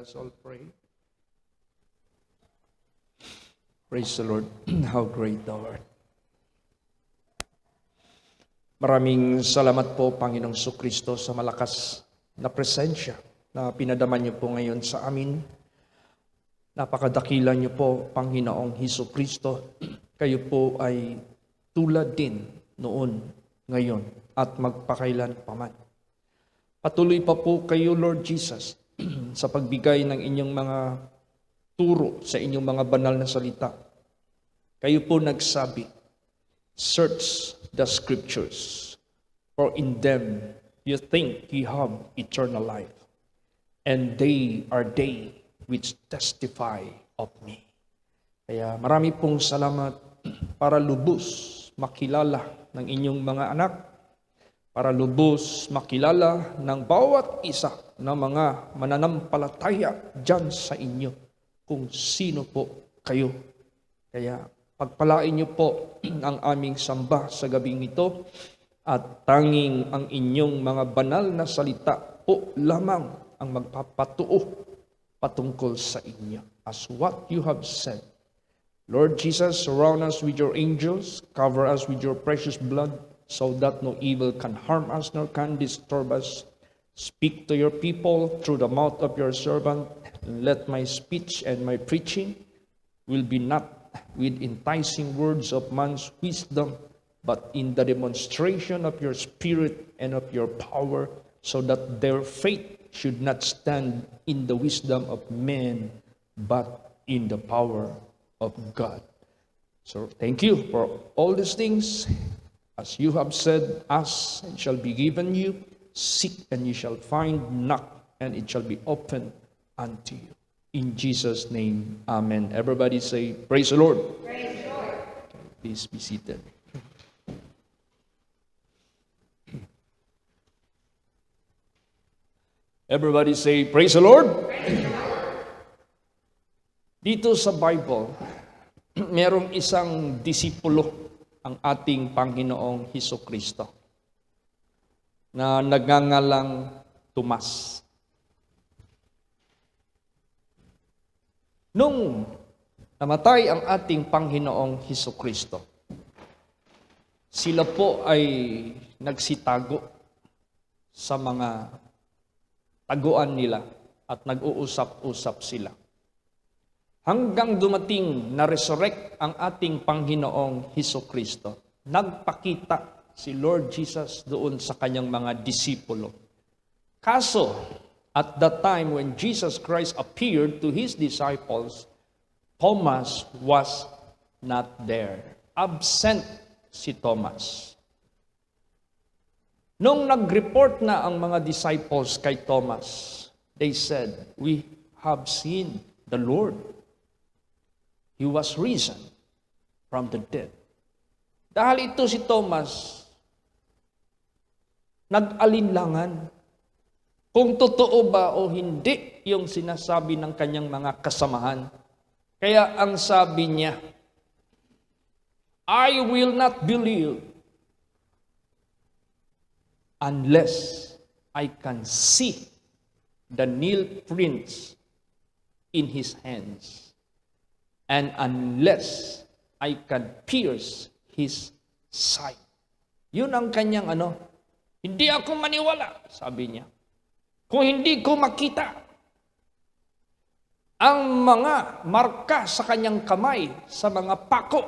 us all pray. Praise the Lord. How great thou art. Maraming salamat po, Panginoong Kristo, sa malakas na presensya na pinadama niyo po ngayon sa amin. Napakadakila niyo po, Panginoong Kristo. Kayo po ay tulad din noon, ngayon, at magpakailan paman. Patuloy pa po kayo, Lord Jesus, sa pagbigay ng inyong mga turo sa inyong mga banal na salita. Kayo po nagsabi, search the scriptures, for in them you think ye have eternal life, and they are they which testify of me. Kaya marami pong salamat para lubos makilala ng inyong mga anak, para lubos makilala ng bawat isa ng mga mananampalataya dyan sa inyo kung sino po kayo. Kaya pagpalain niyo po ang aming samba sa gabing ito at tanging ang inyong mga banal na salita po lamang ang magpapatuo patungkol sa inyo. As what you have said, Lord Jesus, surround us with your angels, cover us with your precious blood, so that no evil can harm us nor can disturb us. Speak to your people through the mouth of your servant, and let my speech and my preaching will be not with enticing words of man's wisdom, but in the demonstration of your Spirit and of your power, so that their faith should not stand in the wisdom of men, but in the power of God. So thank you for all these things. As you have said, ask and shall be given you, seek and you shall find, knock and it shall be opened unto you. In Jesus' name, amen. Everybody say, praise the Lord. Praise the Lord. Please be seated. Everybody say, praise the Lord. Praise the Lord. Dito sa Bible, merong isang disipulo ang ating Panginoong Kristo na nagngangalang Tomas. Nung namatay ang ating Panginoong Kristo, sila po ay nagsitago sa mga taguan nila at nag-uusap-usap sila. Hanggang dumating na resurrect ang ating Panginoong Kristo, nagpakita si Lord Jesus doon sa kanyang mga disipulo. Kaso, at that time when Jesus Christ appeared to his disciples, Thomas was not there. Absent si Thomas. Nung nag-report na ang mga disciples kay Thomas, they said, "We have seen the Lord. He was risen from the dead." Dahil ito si Thomas, nag-alinlangan kung totoo ba o hindi yung sinasabi ng kanyang mga kasamahan. Kaya ang sabi niya, "I will not believe unless I can see the nail prints in his hands, and unless I can pierce his side." Yun ang kanyang hindi ako maniwala, sabi niya, kung hindi ko makita ang mga marka sa kanyang kamay, sa mga pako,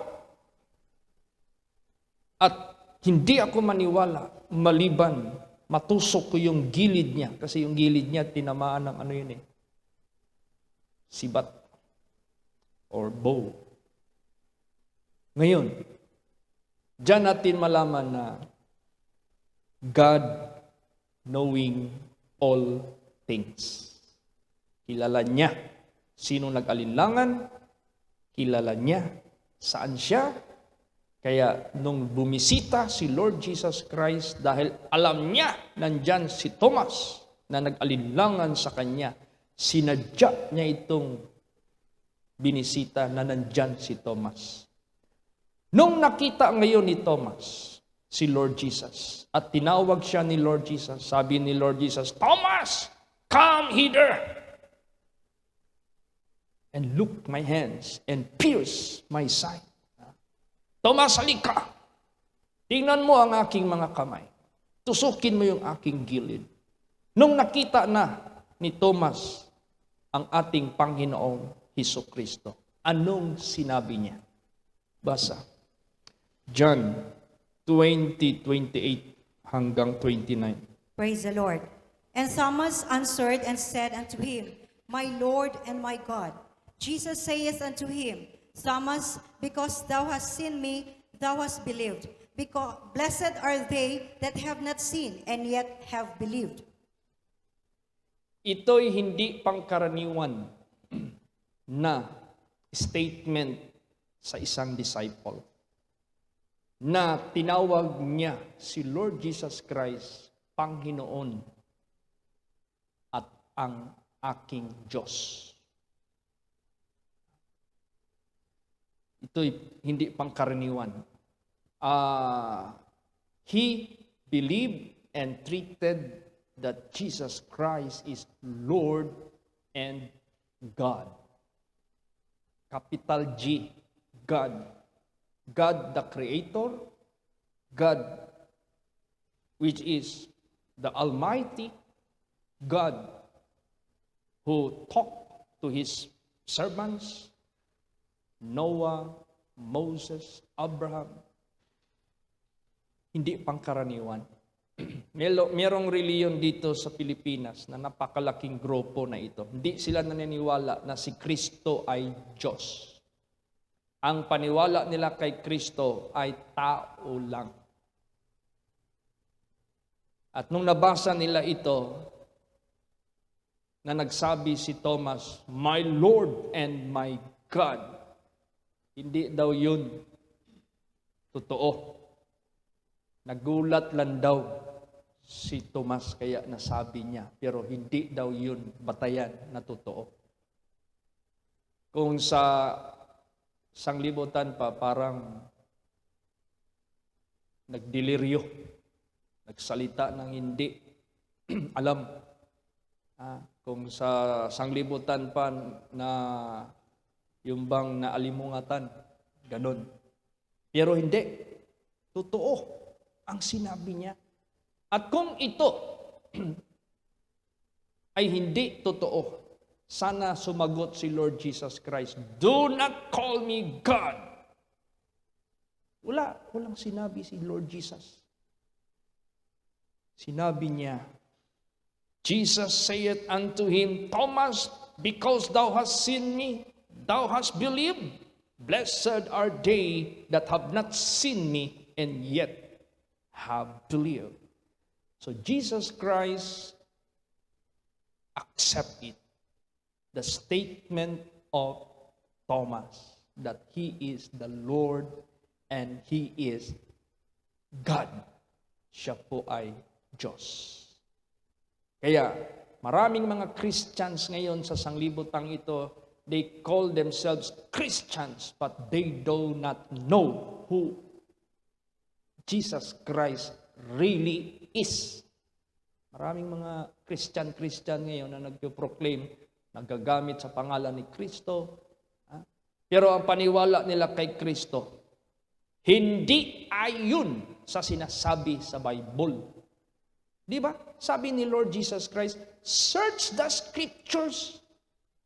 at hindi ako maniwala maliban matusok ko yung gilid niya, kasi yung gilid niya tinamaan ng sibat or bow. Ngayon, diyan natin malaman na God knowing all things. Kilala niya sino nag-alinlangan, kilala niya saan siya. Kaya nung bumisita si Lord Jesus Christ, dahil alam niya nandyan si Thomas na nag-alinlangan sa kanya, sinadya niya itong binisita na nandyan si Thomas. Nung nakita ngayon ni Thomas si Lord Jesus at tinawag siya ni Lord Jesus, sabi ni Lord Jesus, "Thomas, come hither." and look my hands and pierce my side. Tomas, halika. Tingnan mo ang aking mga kamay. Tusukin mo yung aking gilid. Nung nakita na ni Tomas ang ating Panginoong Hesukristo, anong sinabi niya? Basa. John 20:28 hanggang 29. Praise the Lord. And Thomas answered and said unto him, My Lord and my God. Jesus saith unto him, Thomas, because thou hast seen me, thou hast believed. Because blessed are they that have not seen and yet have believed. Ito'y hindi pangkaraniwan na statement sa isang disciple na tinawag niya si Lord Jesus Christ, Panginoon at ang aking Diyos. Ito'y hindi pangkaraniwan. He believed and treated that Jesus Christ is Lord and God. Capital G, God. God the Creator, God which is the Almighty, God who talked to His servants, Noah, Moses, Abraham. Hindi pangkaraniwan. Merong reliyon dito sa Pilipinas na napakalaking grupo na ito. Hindi sila naniniwala na si Kristo ay Diyos. Ang paniwala nila kay Kristo ay tao lang. At nung nabasa nila ito, na nagsabi si Thomas, My Lord and my God, hindi daw yun totoo. Nagulat lang daw si Thomas kaya nasabi niya, pero hindi daw yun batayan na totoo. Kung sa sanglibutan pa, parang nagdeliryo, nagsalita ng hindi alam. Kung sa sanglibutan pa na yung bang naalimungatan, ganon. Pero hindi, totoo ang sinabi niya. At kung ito ay hindi totoo, sana sumagot si Lord Jesus Christ, Do not call me God. Walang sinabi si Lord Jesus. Sinabi niya, Jesus saith unto him, Thomas, because thou hast seen me, thou hast believed. Blessed are they that have not seen me and yet have believed. So Jesus Christ accepted the statement of Thomas that he is the Lord and he is God. Siya po ay Diyos. Kaya maraming mga Christians ngayon sa sanglibutang ito, they call themselves Christians but they do not know who Jesus Christ really is. Maraming mga Christian ngayon na nagpo-proclaim, nagagamit sa pangalan ni Kristo. Pero ang paniwala nila kay Kristo, hindi ayon sa sinasabi sa Bible. Di ba? Sabi ni Lord Jesus Christ, search the scriptures,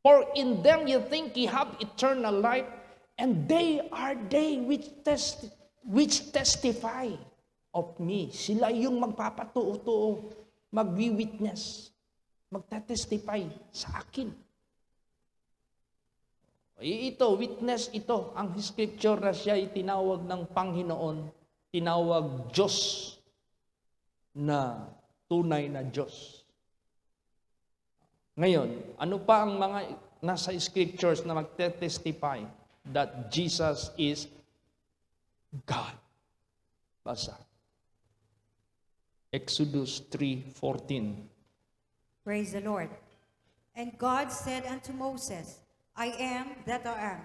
for in them you think ye have eternal life, and they are they which testify of me. Sila yung magpapatuo-tuo, magwi-witness, magtatestify sa akin. Ito, witness ito, ang scripture na siya ay tinawag ng Panginoon, tinawag Diyos na tunay na Diyos. Ngayon, ano pa ang mga nasa scriptures na magte-testify that Jesus is God? Basa. Exodus 3:14. Praise the Lord. And God said unto Moses, I am that I am.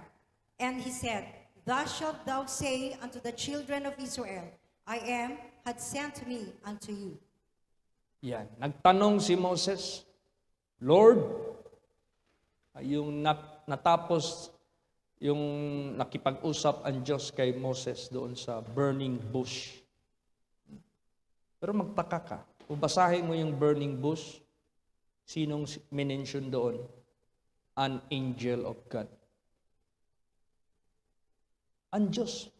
And he said, Thus shalt thou say unto the children of Israel, I am hath sent me unto you. Yan. Nagtanong si Moses, Lord, Yung natapos yung nakipag-usap ang Diyos kay Moses doon sa burning bush. Pero magtaka ka, kung basahin mo yung burning bush, sinong minention doon? An angel of God. Ang Diyos,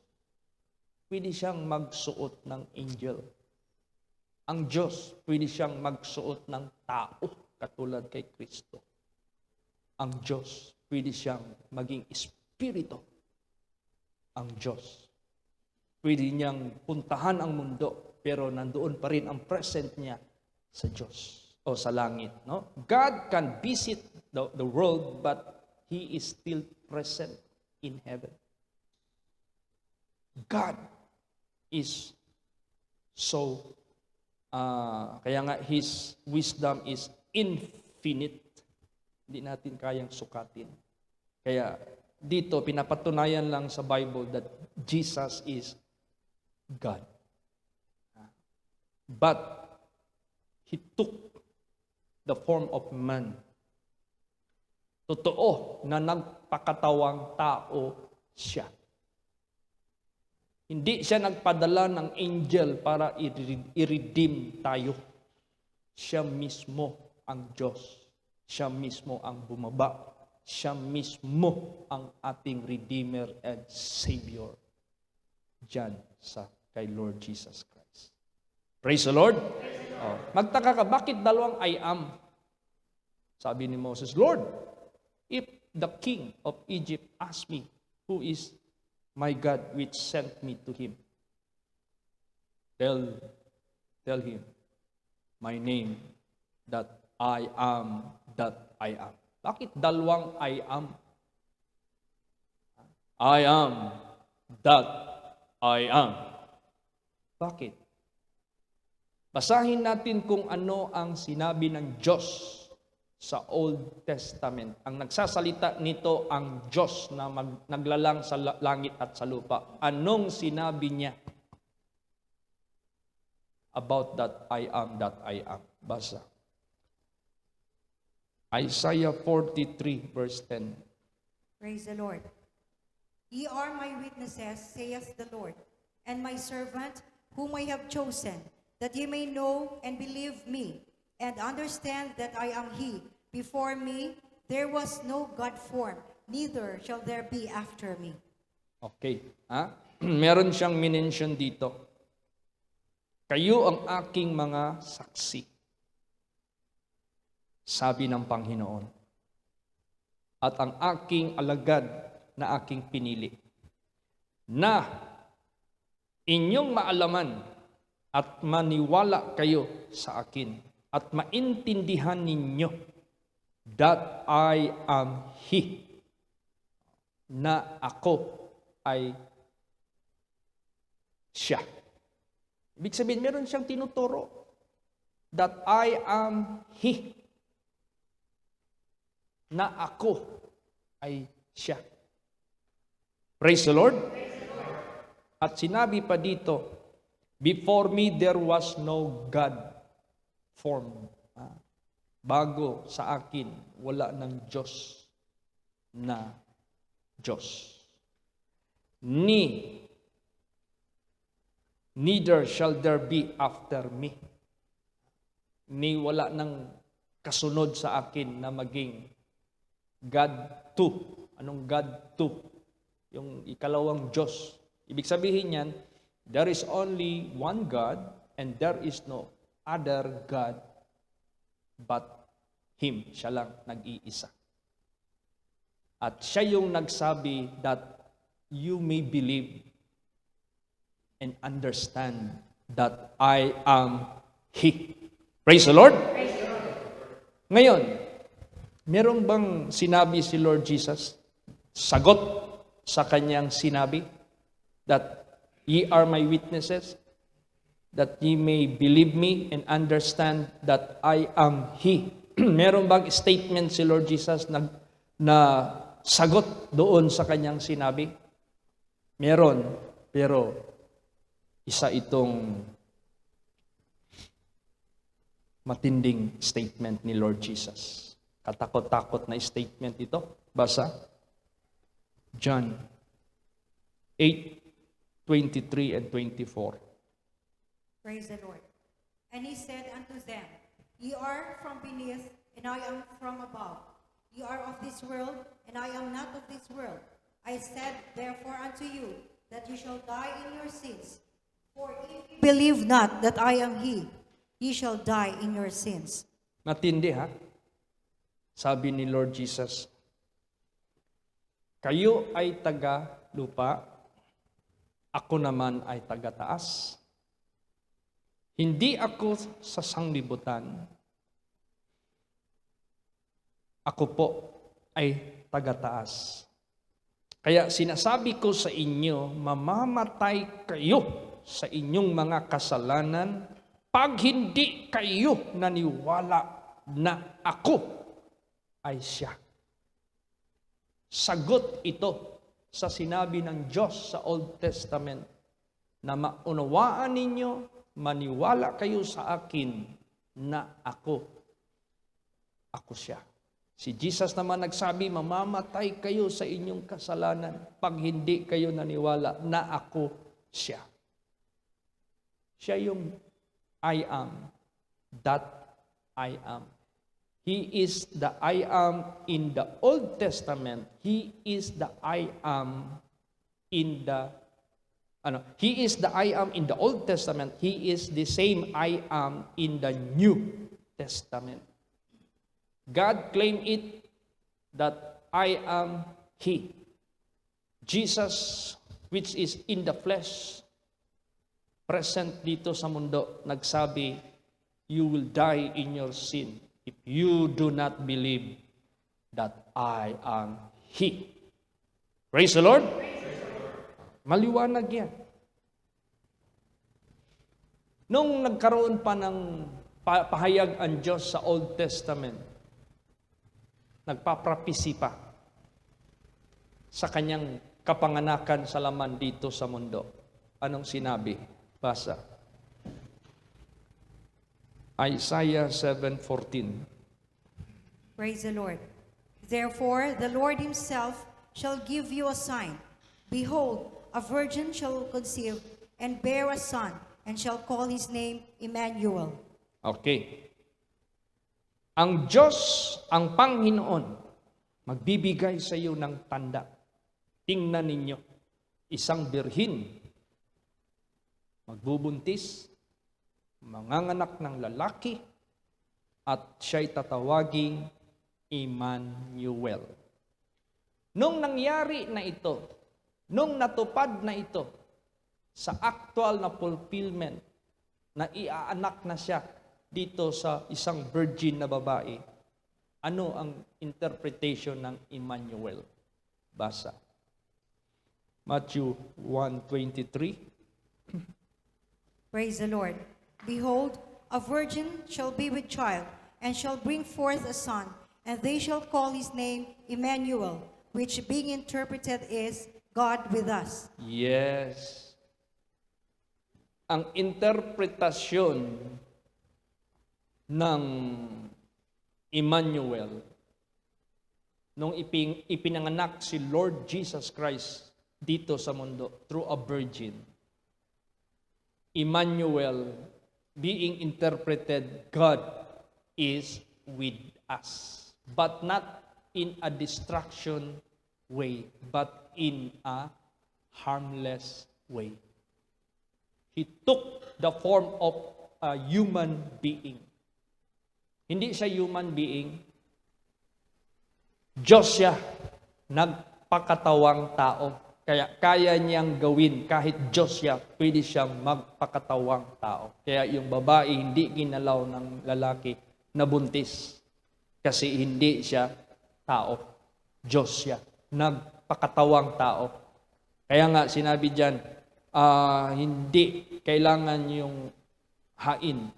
pwede siyang magsuot ng angel. Ang Diyos, pwede siyang magsuot ng tao, katulad kay Kristo. Ang Diyos, pwede siyang maging espiritu. Ang Diyos, pwede niyang puntahan ang mundo, pero nandoon pa rin ang present niya sa Diyos o sa langit. No? God can visit the world, but He is still present in heaven. God is so, kaya nga His wisdom is infinite. Hindi natin kayang sukatin. Kaya dito, pinapatunayan lang sa Bible that Jesus is God. But He took the form of man. Totoo na nagpakatawang tao siya. Hindi siya nagpadala ng angel para i-redeem tayo. Siya mismo ang Diyos. Siya mismo ang bumaba. Siya mismo ang ating Redeemer and Savior. Diyan sa kay Lord Jesus Christ. Praise the Lord. Oh, magtaka ka, bakit dalawang I am? Sabi ni Moses, Lord, if the king of Egypt asks me, who is my God which sent me to him? Tell him, my name, that I am that I am. Bakit dalawang I am? I am that I am. Bakit? Basahin natin kung ano ang sinabi ng Diyos sa Old Testament. Ang nagsasalita nito ang Diyos na naglalang sa langit at sa lupa. Anong sinabi niya about that I am that I am? Basa. Isaiah 43 verse 10. Praise the Lord. Ye are my witnesses, saith the Lord, and my servant whom I have chosen, that ye may know and believe me, and understand that I am He. Before me there was no God formed, neither shall there be after me. Okay. Meron siyang minention dito. Kayo ang aking mga saksi. Sabi ng Panginoon. At ang aking alagad na aking pinili. Na inyong maalaman at maniwala kayo sa akin at maintindihan ninyo that I am He, na ako ay siya. Ibig sabihin, meron siyang tinuturo that I am He, na ako ay siya. Praise the Lord. At sinabi pa dito, before me there was no God formed. Bago sa akin, wala ng Diyos na Diyos. Neither shall there be after me. Ni wala ng kasunod sa akin na maging God to. Anong God to? Yung ikalawang Diyos. Ibig sabihin yan, there is only one God and there is no other God but Him. Siya lang nag-iisa. At siya yung nagsabi that you may believe and understand that I am He. Praise the Lord. Praise the Lord. Ngayon, meron bang sinabi si Lord Jesus? Sagot sa kanyang sinabi that ye are my witnesses, that ye may believe me and understand that I am He. Meron bang statement si Lord Jesus na sagot doon sa kanyang sinabi? Meron, pero isa itong matinding statement ni Lord Jesus. Katakot-takot na statement ito. Basa. John 8:23 and 24. Praise the Lord. And he said unto them, Ye are from beneath, and I am from above. Ye are of this world, and I am not of this world. I said therefore unto you, that you shall die in your sins. For if you believe not that I am he, ye shall die in your sins. Matindi ha? Sabi ni Lord Jesus, kayo ay taga lupa, ako naman ay taga taas. Hindi ako sa sanglibutan, ako po ay taga taas. Kaya sinasabi ko sa inyo, mamamatay kayo sa inyong mga kasalanan pag hindi kayo naniwala na ako ay siya. Sagot ito sa sinabi ng Diyos sa Old Testament na maunawaan ninyo, maniwala kayo sa akin na ako siya. Si Jesus naman nagsabi, mamamatay kayo sa inyong kasalanan pag hindi kayo naniwala na ako siya. Siya yung I am, that I am. He is the I am in the Old Testament. He is the I am in the He is the I am in the Old Testament. He is the same I am in the New Testament. God claimed it that I am He. Jesus, which is in the flesh, present dito sa mundo, nagsabi, you will die in your sin if you do not believe that I am He. Praise the Lord. Maliwanag yan. Nung nagkaroon pa ng pahayag ang Diyos sa Old Testament, nagpaprapisi pa sa kanyang kapanganakan sa laman dito sa mundo. Anong sinabi? Basa. Isaiah 7:14. Praise the Lord. Therefore, the Lord himself shall give you a sign. Behold, a virgin shall conceive and bear a son, and shall call his name Emmanuel. Okay. Ang Diyos, ang Panginoon, magbibigay sa iyo ng tanda. Tingnan ninyo, isang birhin, magbubuntis, manganganak ng lalaki, at siya'y tatawaging Emmanuel. Nung nangyari na ito, nung natupad na ito, sa actual na fulfillment, na iaanak na siya dito sa isang virgin na babae, ano ang interpretation ng Emmanuel? Basa. Matthew 1:23. Praise the Lord. Behold, a virgin shall be with child, and shall bring forth a son, and they shall call his name Emmanuel, which being interpreted is God with us. Yes. Ang interpretasyon ng Emmanuel nung ipinanganak si Lord Jesus Christ dito sa mundo through a virgin. Emmanuel being interpreted, God is with us, but not in a destruction way, but in a harmless way. He took the form of a human being. Hindi siya human being. Diyos siya, nagpakatawang tao. Kaya kaya niyang gawin, kahit Diyos siya, pwede siyang magpakatawang tao. Kaya yung babae hindi ginalaw ng lalaki na buntis. Kasi hindi siya tao. Diyos siya, nagpakatawang tao. Kaya nga sinabi diyan, hindi kailangan yung hain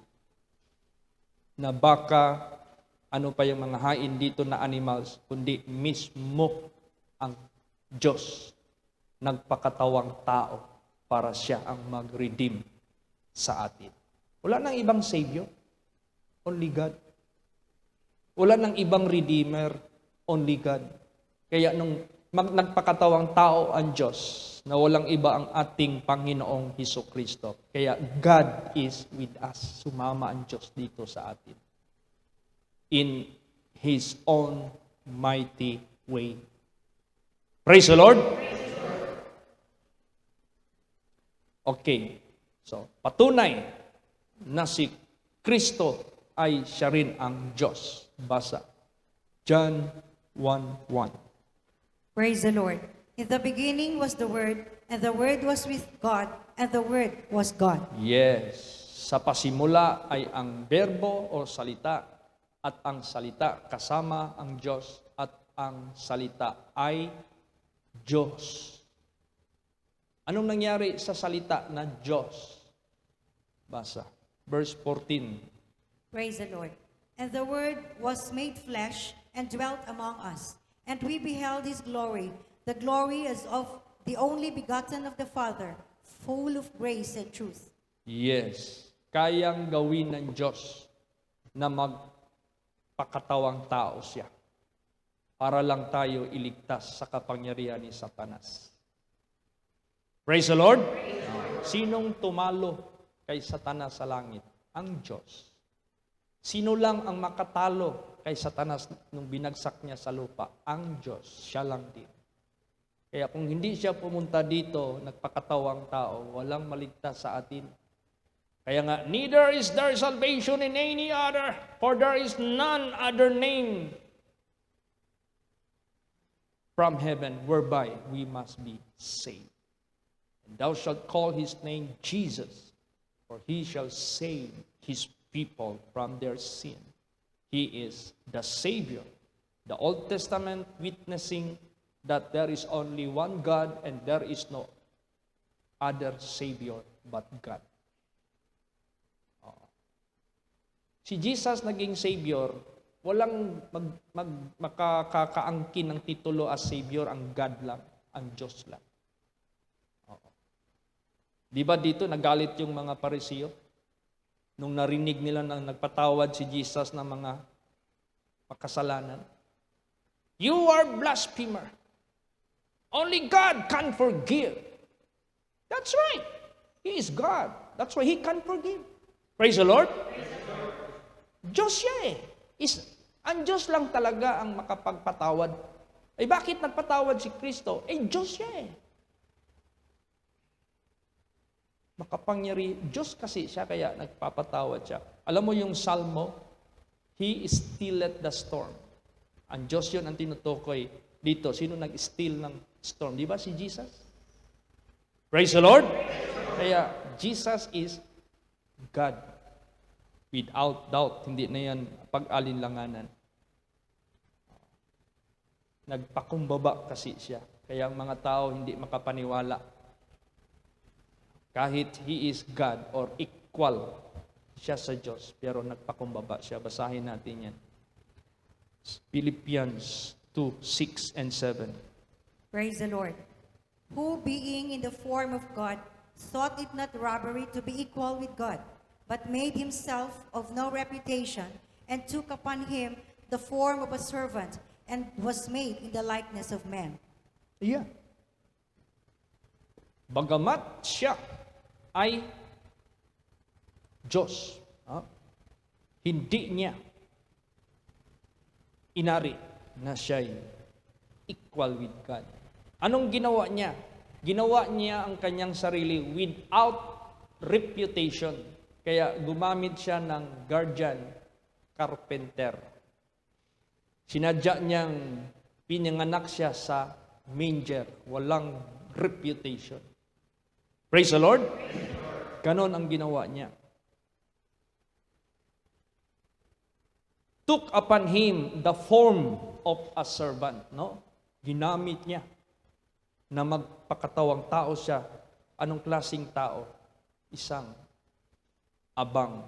na baka, ano pa yung mga hain dito na animals, kundi mismo ang Diyos nagpakatawang tao para siya ang mag-redeem sa atin. Wala nang ibang Savior, only God. Wala nang ibang Redeemer, only God. Kaya nung nagpakatawang tao ang Diyos, na walang iba ang ating Panginoong Hesukristo. Kaya God is with us. Sumama ang Diyos dito sa atin. In His own mighty way. Praise the Lord! Okay. So, patunay na si Kristo ay siya rin ang Diyos. Basa. John 1:1. Praise the Lord. In the beginning was the Word, and the Word was with God, and the Word was God. Yes. Sa pasimula ay ang berbo o salita, at ang salita kasama ang Diyos, at ang salita ay Diyos. Anong nangyari sa salita na Diyos? Basa. Verse 14. Praise the Lord. And the Word was made flesh and dwelt among us, and we beheld His glory, the glory as of the only begotten of the Father, full of grace and truth. Yes. Kayang gawin ng Diyos na magpakatawang tao siya para lang tayo iligtas sa kapangyarihan ni Satanas. Praise the Lord! Sinong tumalo kay Satanas sa langit? Ang Diyos. Sino lang ang makatalo kay Satanas nung binagsak niya sa lupa? Ang Diyos. Siya lang din. Kaya kung hindi siya pumunta dito, nagpakatawang tao, walang maligtas sa atin. Kaya nga, neither is there salvation in any other, for there is none other name from heaven whereby we must be saved. And thou shalt call his name Jesus, for he shall save his people from their sin. He is the Savior. The Old Testament witnessing that there is only one God and there is no other Savior but God. Si Jesus naging Savior, walang makakaangkin ng titulo as Savior, ang God lang, ang Diyos lang. Di ba dito nagalit yung mga Pariseo? Nung narinig nila na nagpatawad si Jesus ng mga makasalanan. You are blasphemer. Only God can forgive. That's right. He is God. That's why He can forgive. Praise the Lord. Diyos siya eh. Ang Diyos lang talaga ang makapagpatawad. Eh bakit nagpatawad si Kristo? Eh Diyos siya eh. Makapangyari. Diyos kasi siya kaya nagpapatawad siya. Alam mo yung Salmo, He stilleth the storm. Ang Diyos yun ang tinutukoy dito. Sino nag-still ng storm? Di ba si Jesus? Praise the Lord! Kaya Jesus is God. Without doubt. Hindi na yan pag-alinlanganan. Nagpakumbaba kasi siya. Kaya ang mga tao hindi makapaniwala. Kahit He is God or equal siya sa Diyos, pero nagpakumbaba siya. Basahin natin yan. Philippians 2:6 and 7. Praise the Lord. Who, being in the form of God, thought it not robbery to be equal with God, but made himself of no reputation, and took upon him the form of a servant, and was made in the likeness of men. Yeah. Bagamat siya ay Diyos, hindi niya inari na siya'y equal with God. Anong ginawa niya? Ginawa niya ang kanyang sarili without reputation. Kaya gumamit siya ng guardian, carpenter. Sinadya niyang pinanganak siya sa manger, walang reputation. Praise the Lord! Ganon ang ginawa niya. Took upon him the form of a servant. No? Ginamit niya na magpakatawang tao siya. Anong klaseng tao? Isang abang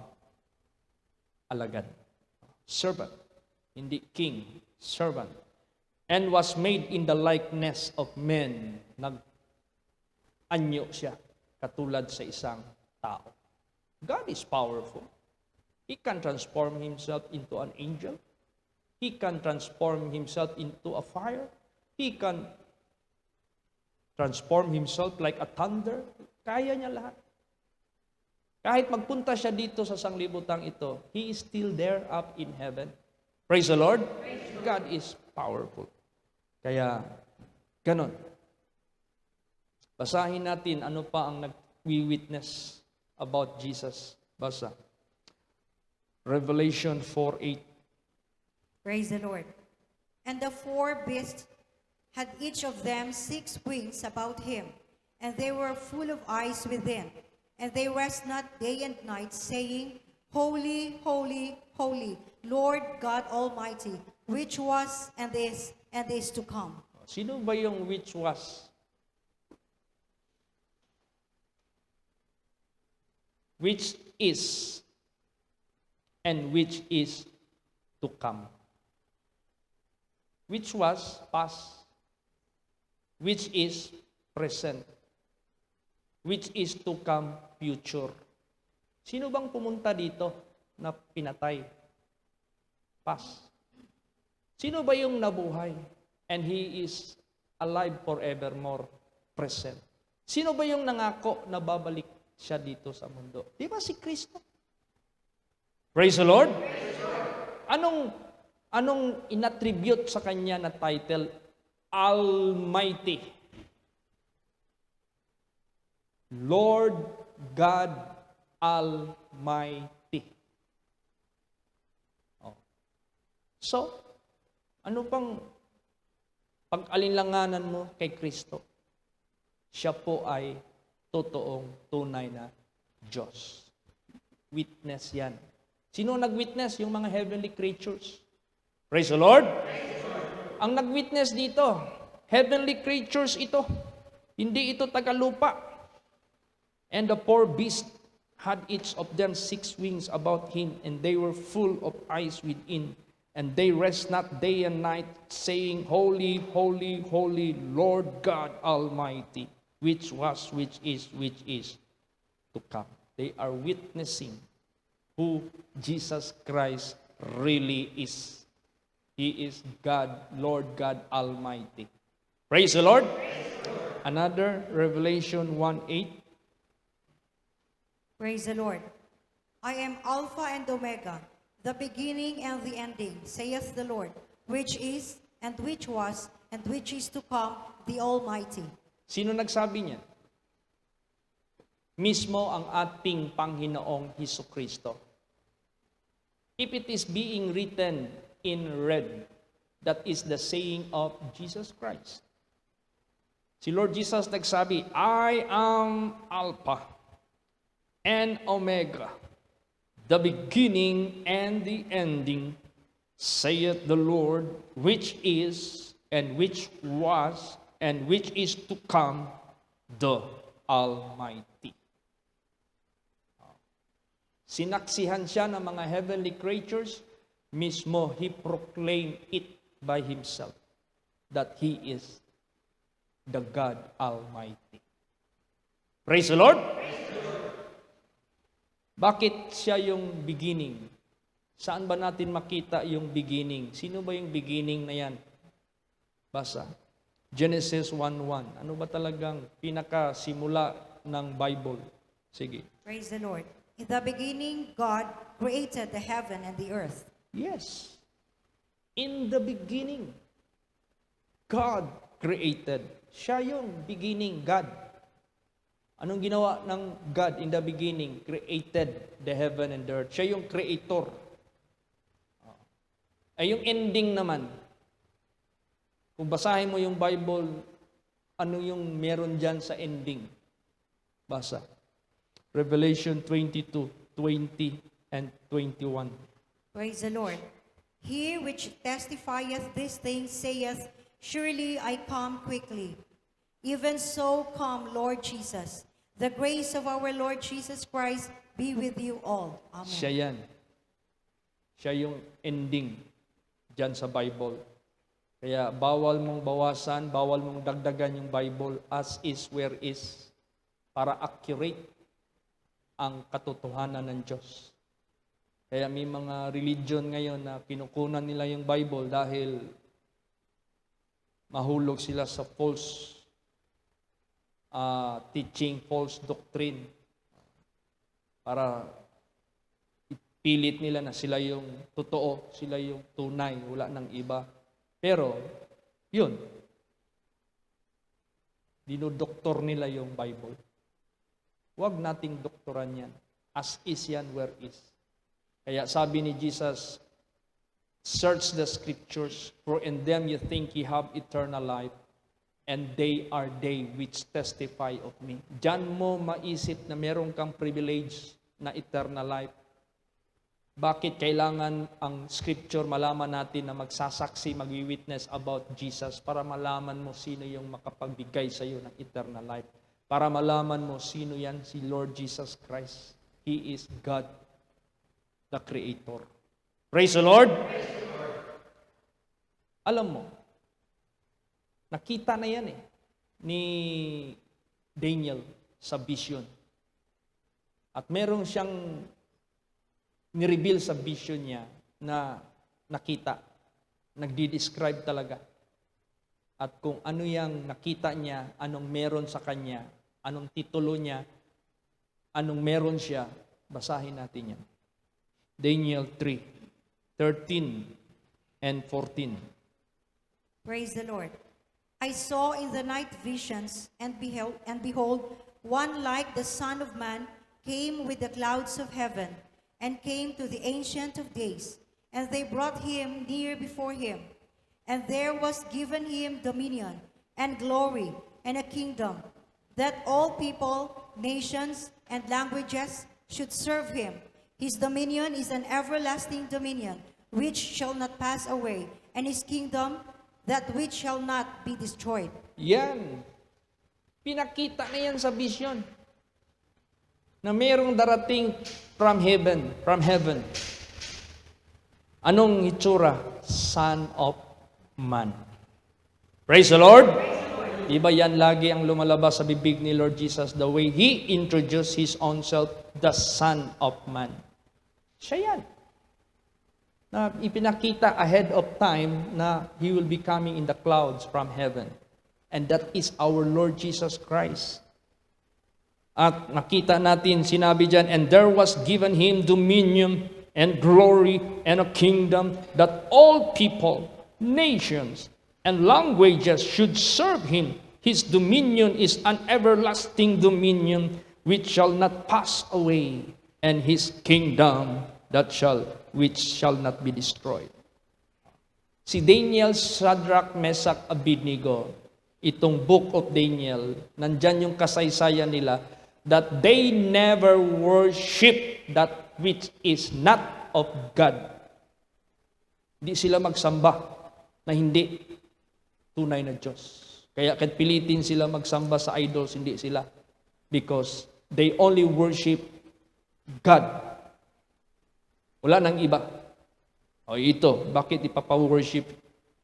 alagad. Servant. Hindi king. Servant. And was made in the likeness of men. Nag-anyo siya. Katulad sa isang tao. God is powerful. He can transform himself into an angel. He can transform himself into a fire. He can transform himself like a thunder. Kaya niya lahat. Kahit magpunta siya dito sa sanglibutang ito, he is still there up in heaven. Praise the Lord. God is powerful. Kaya, ganon. Basahin natin ano pa ang nag-witness about Jesus. Basa. Revelation 4:8. Praise the Lord. And the four beasts had each of them 6 wings about him, and they were full of eyes within. And they rest not day and night, saying, Holy, holy, holy, Lord God Almighty, which was and is to come. Sino ba yung which was? Which is and which is to come. Which was past, which is present, which is to come future. Sino bang pumunta dito na pinatay? Past. Sino ba yung nabuhay? And he is alive forevermore, present. Sino ba yung nangako na babalik siya dito sa mundo? Di ba si Kristo? Praise the Lord. Anong inattribute sa kanya na title? Almighty. Lord God Almighty. Oh. So, ano pang pag-alinlanganan mo kay Kristo? Siya po ay totoong tunay na Diyos. Witness yan. Sino nag-witness? Yung mga heavenly creatures. Praise the Lord. Ang nag-witness dito, heavenly creatures ito. Hindi ito tagalupa. And the four beasts had each of them 6 wings about him, and they were full of eyes within. And they rest not day and night, saying, Holy, holy, holy, Lord God Almighty, which was, which is to come. They are witnessing who Jesus Christ really is. He is God, Lord God Almighty. Praise the Lord. Another, Revelation 1:8. Praise the Lord. I am Alpha and Omega, the beginning and the ending, saith the Lord, which is, and which was, and which is to come, the Almighty. Sino nagsabi niya? Mismo ang ating Panginoong Hesukristo. If it is being written in red, that is the saying of Jesus Christ. Si Lord Jesus nagsabi, I am Alpha and Omega, the beginning and the ending, saith the Lord, which is, and which was, and which is to come, the Almighty. Sinaksihan siya ng mga heavenly creatures, mismo he proclaimed it by himself that he is the God Almighty. Praise the Lord! Bakit siya yung beginning? Saan ba natin makita yung beginning? Sino ba yung beginning na yan? Basa. Genesis 1:1. Ano ba talagang pinakasimula ng Bible? Sige. Praise the Lord. In the beginning, God created the heaven and the earth. Yes. In the beginning, God created. Siya yung beginning, God. Anong ginawa ng God in the beginning? Created the heaven and the earth. Siya yung creator. Ay yung ending naman. Kung basahin mo yung Bible, ano yung meron dyan sa ending? Basa. Revelation 22:20 and 21. Praise the Lord. He which testifieth these things saith, Surely I come quickly. Even so come, Lord Jesus. The grace of our Lord Jesus Christ be with you all. Amen. Siya yan. Siya yung ending dyan sa Bible. Kaya bawal mong bawasan, bawal mong dagdagan yung Bible as is, where is, para accurate ang katotohanan ng Diyos. Kaya may mga religion ngayon na kinukunan nila yung Bible dahil mahulog sila sa false teaching, false doctrine. Para ipilit nila na sila yung totoo, sila yung tunay, wala nang iba. Pero, yun, dinodoktor nila yung Bible. Huwag nating doktoran yan. As is yan, where is. Kaya sabi ni Jesus, search the scriptures, for in them you think you have eternal life, and they are they which testify of me. Diyan mo maisip na meron kang privilege na eternal life. Bakit kailangan ang scripture malaman natin na magsasaksi, magwi-witness about Jesus para malaman mo sino yung makapagbigay sa iyo ng eternal life. Para malaman mo sino yan, si Lord Jesus Christ. He is God, the Creator. Praise the Lord! Alam mo, nakita na yan ni Daniel sa vision. At meron siyang nireveal sa vision niya na nakita. Nagdi-describe talaga. At kung ano yung nakita niya, anong meron sa kanya, anong titulo niya, anong meron siya, basahin natin yan. Daniel 3:13 and 14. Praise the Lord. I saw in the night visions, and behold, one like the Son of Man came with the clouds of heaven, and came to the Ancient of Days, and they brought him near before him. And there was given him dominion, and glory, and a kingdom, that all people, nations, and languages should serve him. His dominion is an everlasting dominion, which shall not pass away, and his kingdom, that which shall not be destroyed. Yan. Pinakita na yan sa vision. Na mayroong darating from heaven. Anong itsura? Son of Man. Praise the Lord! Iba yan lagi ang lumalabas sa bibig ni Lord Jesus, the way He introduced His own self, the Son of Man. Siya yan. Na ipinakita ahead of time na He will be coming in the clouds from heaven. And that is our Lord Jesus Christ. At nakita natin, sinabi dyan, and there was given Him dominion and glory and a kingdom that all people, nations, and languages should serve Him. His dominion is an everlasting dominion which shall not pass away, and His kingdom which shall not be destroyed. Si Daniel, Shadrach, Meshach, Abednego, itong book of Daniel, nandyan yung kasaysayan nila, that they never worship that which is not of God. Hindi sila magsamba na hindi tunay na Diyos. Kaya kahit pilitin sila magsamba sa idols, hindi sila. Because they only worship God. Wala nang iba. O ito, bakit ipapaworship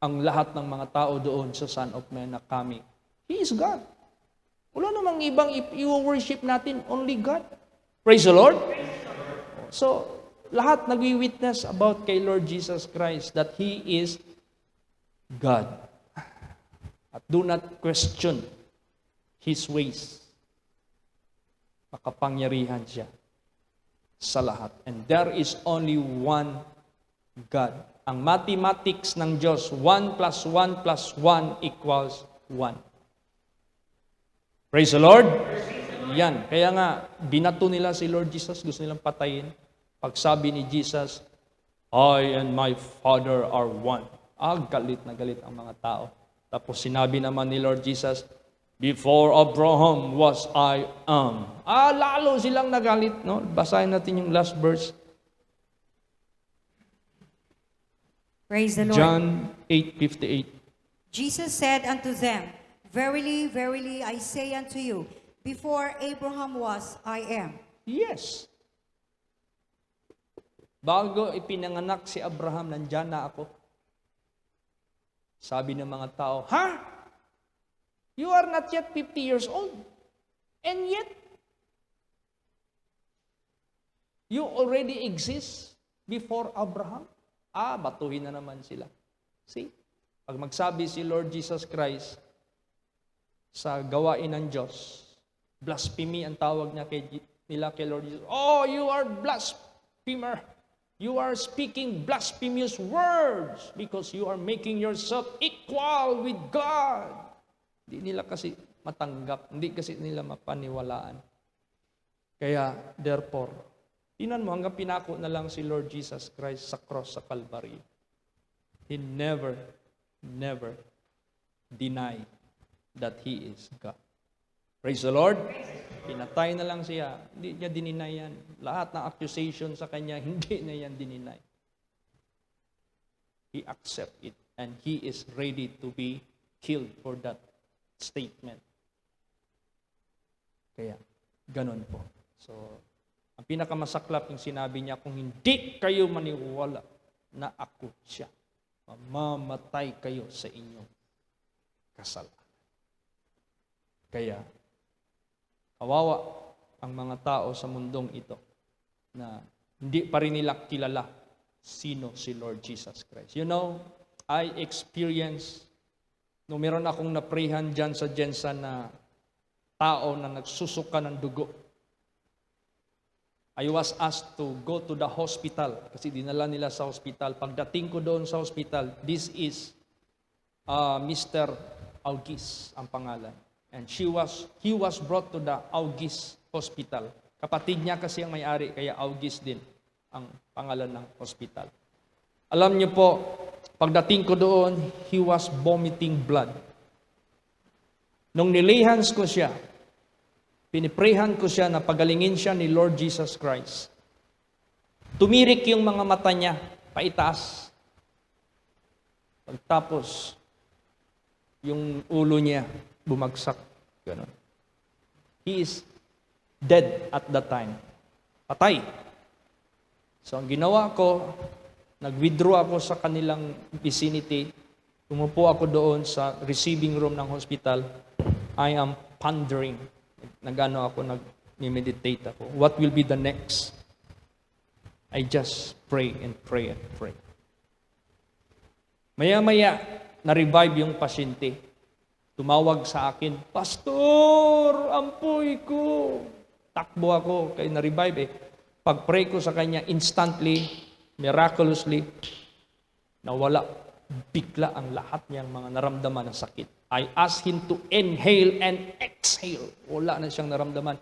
ang lahat ng mga tao doon sa Son of Man na kami? He is God. Wala namang ibang i-worship natin, only God. Praise the Lord. So, lahat nagwi-witness about kay Lord Jesus Christ that He is God. At do not question His ways. Makapangyarihan siya sa lahat. And there is only one God. Ang mathematics ng Diyos, 1 plus 1 plus 1 equals 1. Praise the Lord. Yan. Kaya nga, binato nila si Lord Jesus, gusto nilang patayin. Pagsabi ni Jesus, I and my Father are one. Galit na galit ang mga tao. Tapos sinabi naman ni Lord Jesus, before Abraham was I am. Lalo silang nagalit. No? Basahin natin yung last verse. Praise the Lord. John 8:58. Jesus said unto them, verily, verily, I say unto you, before Abraham was, I am. Yes. Bago ipinanganak si Abraham, nandyan na ako. Sabi ng mga tao, You are not yet 50 years old. And yet, you already exist. before Abraham? Batuhin na naman sila. See? Pag magsabi si Lord Jesus Christ sa gawain ng Diyos, blasphemy ang tawag niya nila kay Lord Jesus. Oh, you are blasphemer. You are speaking blasphemous words because you are making yourself equal with God. Hindi nila kasi matanggap, hindi kasi nila mapaniwalaan. Kaya, therefore, tinan mo, hanggang pinako na lang si Lord Jesus Christ sa cross sa Calvary. He never denied that He is God. Praise the Lord. Pinatay na lang siya. Hindi niya dininay yan. Lahat ng accusation sa kanya, hindi na yan dininay. He accept it. And He is ready to be killed for that statement. Kaya, ganun po. So, ang pinakamasaklap yung sinabi niya, kung hindi kayo maniwala na ako siya, mamamatay kayo sa inyong kasalanan. Kaya, kawawa ang mga tao sa mundong ito na hindi pa rin nila kilala sino si Lord Jesus Christ. You know, I experienced, nung meron akong naprihan dyan sa Jensen na tao na nagsusuka ng dugo. I was asked to go to the hospital kasi dinala nila sa hospital. Pagdating ko doon sa hospital, this is Mr. Augis ang pangalan. And he was brought to the Augis Hospital. Kapatid niya kasi ang may-ari, kaya Augis din ang pangalan ng hospital. Alam niyo po, pagdating ko doon, he was vomiting blood. Nung nilihans ko siya, piniprehan ko siya na pagalingin siya ni Lord Jesus Christ. Tumirik yung mga mata niya, paitaas. Pagtapos, yung ulo niya, bumagsak. Ganun. He is dead at that time. Patay. So, ang ginawa ko, nag-withdraw ako sa kanilang vicinity. Umupo ako doon sa receiving room ng hospital. I am pondering. Nag-meditate ako. What will be the next? I just pray and pray and pray. Maya-maya, na-revive yung pasyente. Tumawag sa akin, Pastor, ampuy ko. Takbo ako, kaya na-revive eh. Pag-pray ko sa kanya, instantly, miraculously, nawala. Bigla ang lahat niyang mga naramdaman ng sakit. I asked him to inhale and exhale. Wala na siyang naramdaman.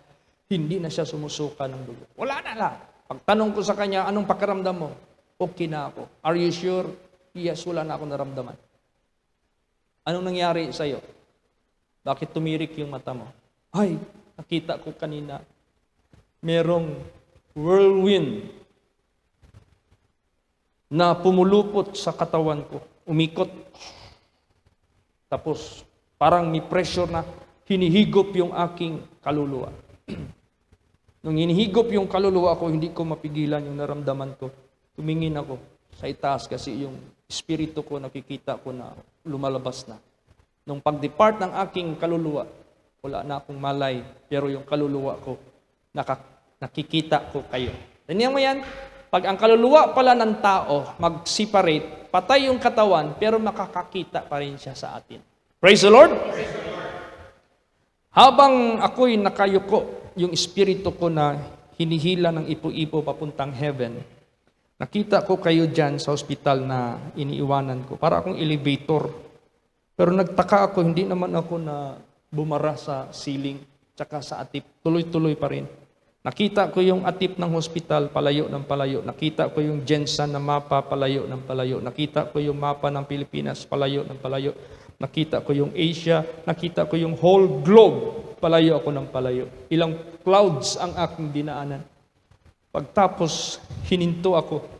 Hindi na siya sumusuka ng dugo. Wala na lang. Pagtanong ko sa kanya, anong pakiramdam mo? Okay na ako. Are you sure? Yes, wala na ako naramdaman. Anong nangyari sa'yo? Bakit tumirik yung mata mo? Ay, nakita ko kanina, merong whirlwind na pumulupot sa katawan ko. Umikot. Tapos, parang may pressure na hinihigop yung aking kaluluwa. Nung hinihigop yung kaluluwa ko, hindi ko mapigilan yung naramdaman ko. Tumingin ako sa itaas kasi yung espiritu ko, nakikita ko na lumalabas na. Nung pag-depart ng aking kaluluwa, wala na akong malay, pero yung kaluluwa ko, nakikita ko kayo. Tingnan mo yan, pag ang kaluluwa pala ng tao, mag-separate, patay yung katawan, pero makakakita pa rin siya sa atin. Praise the Lord! Habang ako'y nakayuko, yung espiritu ko na hinihila ng ipo-ipo papuntang heaven, nakita ko kayo dyan sa ospital na iniiwanan ko. Para akong elevator. Pero nagtaka ako, hindi naman ako na bumara sa ceiling, tsaka sa atip. Tuloy-tuloy pa rin. Nakita ko yung atip ng hospital, palayo ng palayo. Nakita ko yung Jensen na mapa, palayo ng palayo. Nakita ko yung mapa ng Pilipinas, palayo ng palayo. Nakita ko yung Asia, nakita ko yung whole globe, palayo ako ng palayo. Ilang clouds ang aking dinaanan. Pagtapos, hininto ako.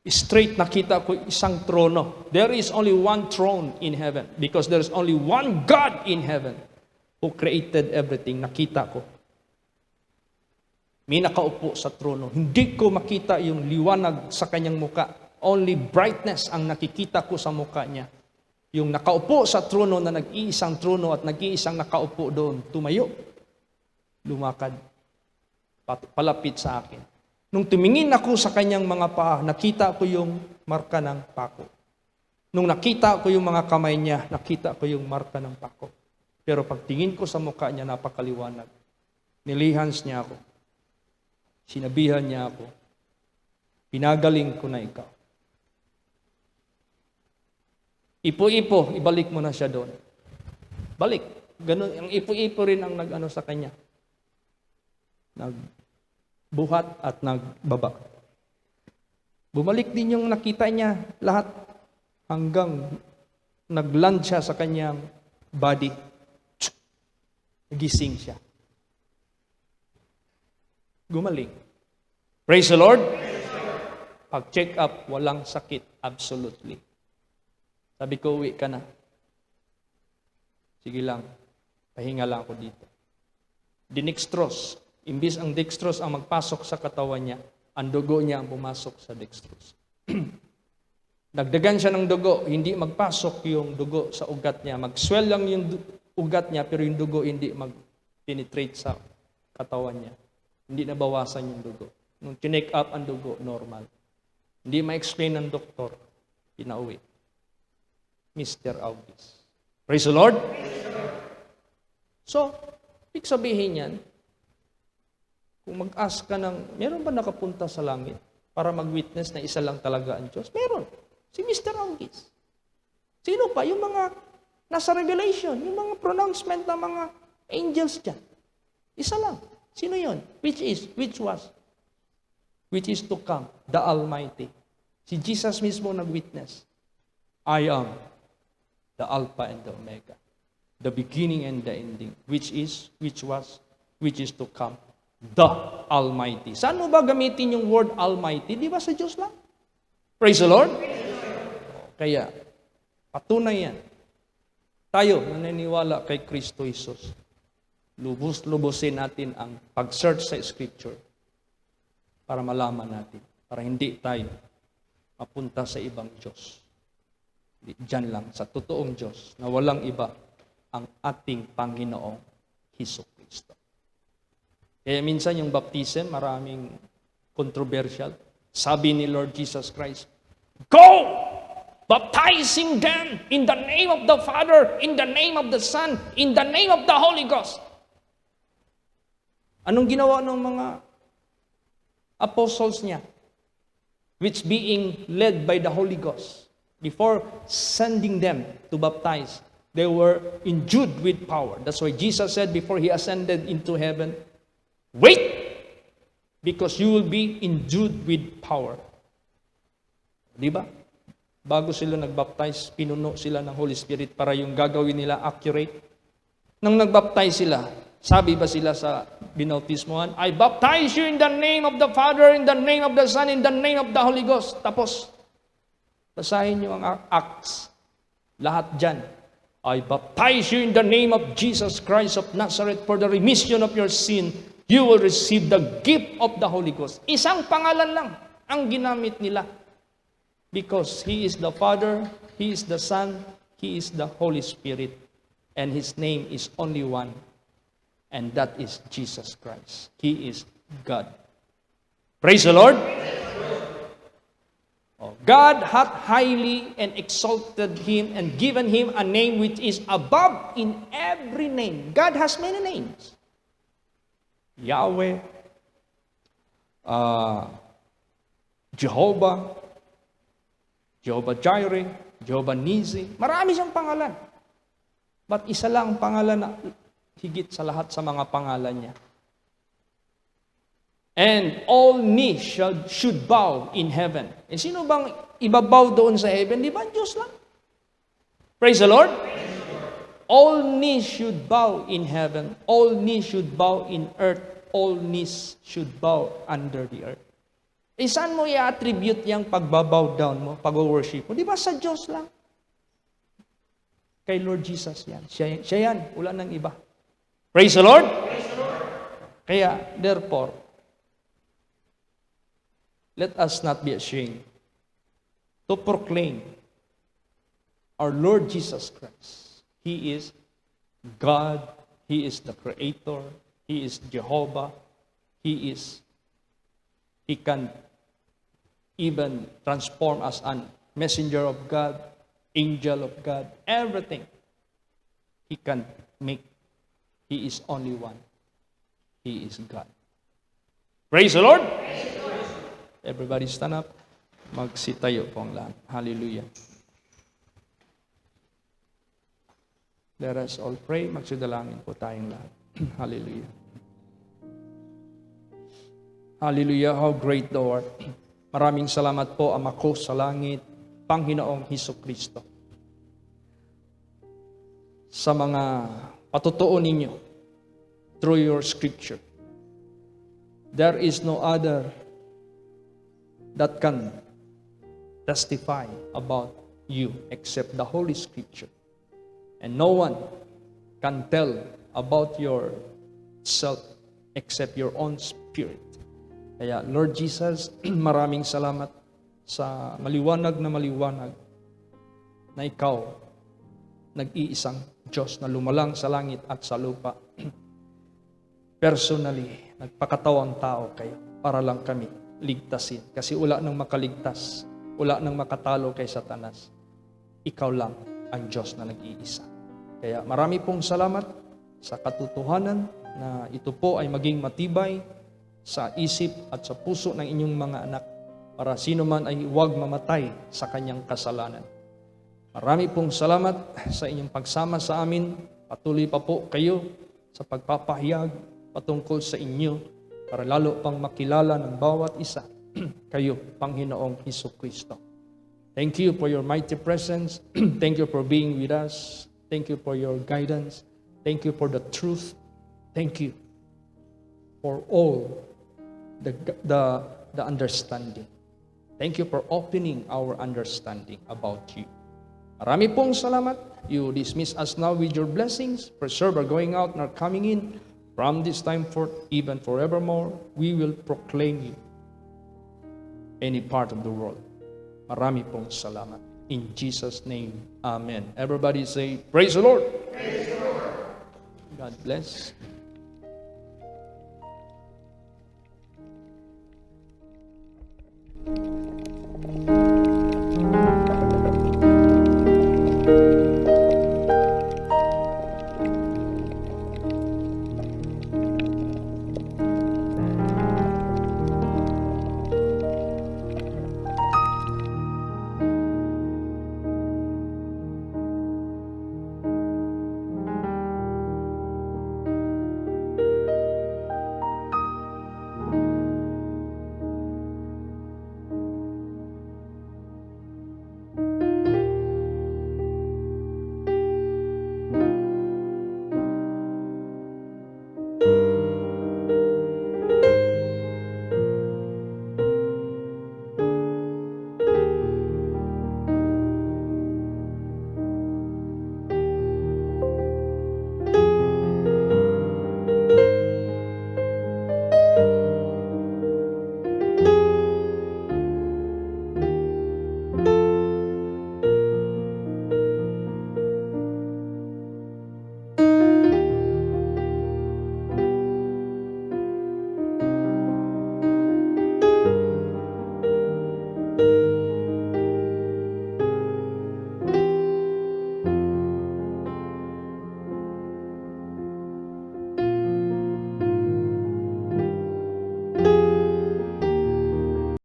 Straight nakita ko isang trono. There is only one throne in heaven because there is only one God in heaven who created everything. Nakita ko. May nakaupo sa trono. Hindi ko makita yung liwanag sa kanyang muka. Only brightness ang nakikita ko sa muka niya. Yung nakaupo sa trono na nag-iisang trono at nag-iisang nakaupo doon, tumayo. Lumakad. Palapit sa akin. Nung tumingin ako sa kanyang mga paa, nakita ko yung marka ng pako. Nung nakita ko yung mga kamay niya, nakita ko yung marka ng pako. Pero pagtingin ko sa mukha niya, napakaliwanag. Nilihans niya ako. Sinabihan niya ako, pinagaling ko na ikaw. Ipo-ipo, ibalik mo na siya doon. Balik. Ganun, ang ipo-ipo rin ang nag-ano sa kanya. Nagbuhat at nagbaba. Bumalik din yung nakita niya lahat hanggang nag-land siya sa kanyang body. Gising siya. Gumaling. Praise the Lord. Pag-check up, walang sakit. Absolutely. Sabi ko, uwi ka na. Sige lang. Pahinga lang ako dito. Dinextrose. Imbis ang dextrose ang magpasok sa katawan niya, ang dugo niya ang pumasok sa dextrose. Nagdagan siya ng dugo, hindi magpasok yung dugo sa ugat niya. Mag-swell lang yung ugat niya, pero yung dugo hindi mag-penetrate sa katawan niya. Hindi nabawasan yung dugo. Nung chinek up ang dugo, normal. Hindi ma-explain ng doktor, pinauwi. Mr. August. Praise the Lord. So, ibig sabihin yan, kung mag-ask ka ng, meron ba nakapunta sa langit para mag-witness na isa lang talaga ang Diyos? Meron. Si Mr. August. Sino pa? Yung mga nasa Revelation, yung mga pronouncement ng mga angels dyan. Isa lang. Sino yun? Which is to come, the Almighty. Si Jesus mismo nag-witness. I am the Alpha and the Omega, the beginning and the ending, which is to come, the Almighty. Saan mo ba gamitin yung word Almighty? Di ba sa Diyos lang? Praise the Lord. Kaya, patunay yan. Tayo, naniniwala kay Kristo Jesus. Lubos-lubosin natin ang pag-search sa Scripture para malaman natin, para hindi tayo mapunta sa ibang Diyos. Diyan lang, sa totoong Diyos, na walang iba ang ating Panginoong Hesukristo. Kaya minsan yung baptism, maraming controversial. Sabi ni Lord Jesus Christ, go! Baptizing them in the name of the Father, in the name of the Son, in the name of the Holy Ghost. Anong ginawa ng mga apostles niya? Which being led by the Holy Ghost. Before sending them to baptize, they were endued with power. That's why Jesus said before He ascended into heaven, wait, because you will be endued with power. Diba? Bago sila nagbaptize, pinuno sila ng Holy Spirit para yung gagawin nila accurate. Nang nagbaptize sila, sabi ba sila sa binautismohan, I baptize you in the name of the Father, in the name of the Son, in the name of the Holy Ghost. Tapos, basahin niyo ang Acts. Lahat dyan. I baptize you in the name of Jesus Christ of Nazareth for the remission of your sin. You will receive the gift of the Holy Ghost. Isang pangalan lang ang ginamit nila. Because He is the Father, He is the Son, He is the Holy Spirit. And His name is only one. And that is Jesus Christ. He is God. Praise the Lord. God hath highly and exalted Him and given Him a name which is above in every name. God has many names. Yahweh, Jehovah, Jehovah Jireh, Jehovah Nisi. Marami siyang pangalan. But isa lang ang pangalan na higit sa lahat sa mga pangalan niya. And all knees should bow in heaven. E sino bang ibabaw doon sa heaven? Di ba? Diyos lang. Praise the Lord. All knees should bow in heaven. All knees should bow in earth. All knees should bow under the earth. E saan mo i-attribute yung pagbabow down mo, pag-worship mo? Di ba sa Diyos lang? Kay Lord Jesus yan. Siya yan. Wala nang iba. Praise the Lord. Praise the Lord. Kaya, therefore, let us not be ashamed to proclaim our Lord Jesus Christ. He is God. He is the Creator. He is Jehovah. He is He can even transform as a messenger of God, angel of God, everything. He can make. He is only one. He is God. Praise the Lord! Everybody stand up. Magsitayo po ang lahat. Hallelujah. Let us all pray. Magsidalangin po tayong lahat. Hallelujah. Hallelujah. How great thou art. Maraming salamat po, Ama ko sa langit, Panginoong Hesukristo, sa mga patutuo ninyo through your scripture. There is no other that can testify about you except the Holy Scripture. And no one can tell about yourself except your own spirit. Kaya Lord Jesus, maraming salamat sa maliwanag na ikaw, nag-iisang Diyos na lumalang sa langit at sa lupa. Personally, nagpakatawang tao kayo para lang kami ligtasin. Kasi wala nang makaligtas, wala nang makatalo kay Satanas. Ikaw lang ang Diyos na nag-iisa. Kaya marami pong salamat sa katotohanan na ito po ay maging matibay sa isip at sa puso ng inyong mga anak para sino man ay huwag mamatay sa kanyang kasalanan. Marami pong salamat sa inyong pagsama sa amin. Patuloy pa po kayo sa pagpapahayag patungkol sa inyo para lalo pang makilala ng bawat isa kayo, Panginoong Hesukristo. Thank you for your mighty presence. Thank you for being with us. Thank you for your guidance. Thank you for the truth. Thank you for all the understanding. Thank you for opening our understanding about you. Marami pong salamat. You dismiss us now with your blessings. Preserve our going out and our coming in. From this time forth, even forevermore, we will proclaim you any part of the world. Marami pong salamat. In Jesus' name, Amen. Everybody say, praise the Lord. Praise the Lord. God bless.